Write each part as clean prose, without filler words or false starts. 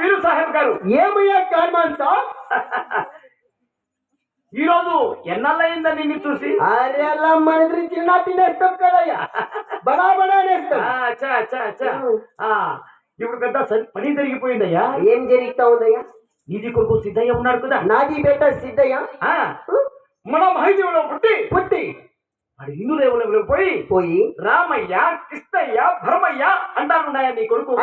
పీరు సాహెబ్ గారు. ఏమయ్యా కార్మాన్ సాబ్? ఈ రోజు ఎన్నాళ్ళయిందా నిన్ను చూసి? అరే అలా మన ఇద్దరు చిన్నటి నేస్తాం కదయ్యా, బడా బడా నేస్తాం. అచ్చా అచ్చా అచ్చా. ఇప్పుడు పెద్ద పని జరిగిపోయిందయ్యా. ఏం జరుగుతా ఉందయ్యా? నీది కొడుకు సిద్ధయ్య ఉన్నాడు కదా. నాది బేట సిద్ధయ్య మన మహిళలో పుట్టి పుట్టి వాడు హిందూ దేవుళ్ళు పోయి పోయి రామయ్య కృష్ణయ్య భరమయ్య అంటానున్నాయా నీ కొడుకు?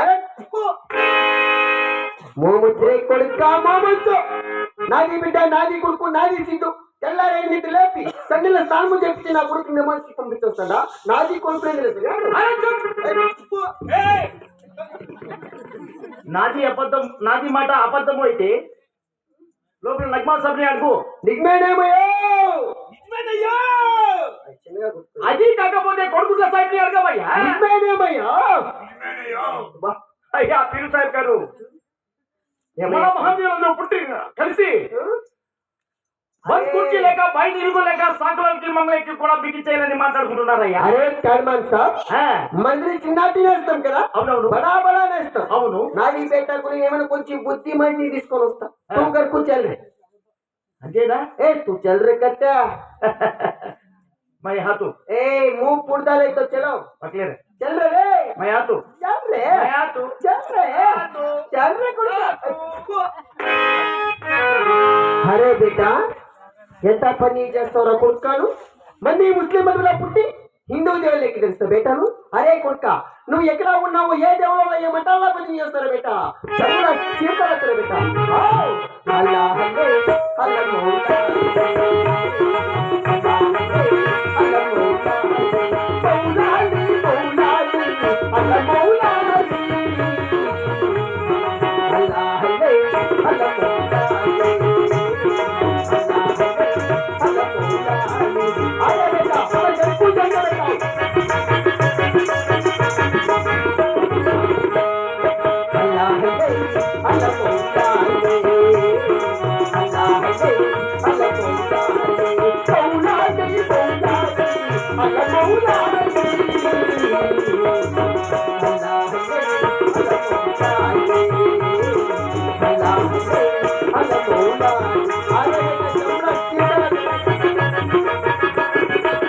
మోముద్రే కొడుక మోముద్దు. నాది బిడ్డ, నాది కొడుకు, నాది సిద్ధు. తెల్లారే నీటి లేపి సన్నిల స్థానము చెప్పి నా కొడుకు నమాజ్కి పంపించొస్తాడా? నాది కొడుకు నాది అబద్ధం, నాది మాట అబద్ధము అయితే లోపల నగ్మా సబ్ని అడుగు. నిజమేనయ్యో, అది కాకపోతే కొడుకుల సాహిబ్ ని అడగవయ్యా. అయ్యా పీరు సాహిబ్ గారు, మన మహందీరంలో పుట్టి కలిసి కుర్చీ లేక బయట ఇరుగులేక సాకులకి మమ్మల్ని కూడా బిగించేయాలని మాట్లాడుకుంటున్నారయ్యా. అరే కర్మాన్ సాబ్, మందిరి చిన్నటి నేస్తాం కదా. అవునవును, బడా బడా నేస్తాం. అవును, నాది పెట్టకుని ఏమైనా కొంచెం బుద్ధి మంది తీసుకొని వస్తా. తూ చల్ రే. అంతేనా? ఏ తూ చల్ రే కట్టా. मैं यहाँ तो मुंह पुड़ता ले तो चलो पकड़े रे. चल रे. मैं यहाँ तो चल रे. मैं यहाँ तो चल रे. चल रे అరే బేటా, ఎంత పని చేస్తావురా కొడుకాను? మంది ముస్లిం మధులో పుట్టి హిందూ దేవుళ్ళకి తెలుస్తా బేటాను. అరే కొడుక, నువ్వు ఎక్కడ ఉన్నావు, ఏ దేవుళ్ళలో ఏ మతాల్లో పని చేస్తారా బేటా? చదువురా చీరతారా బేటా?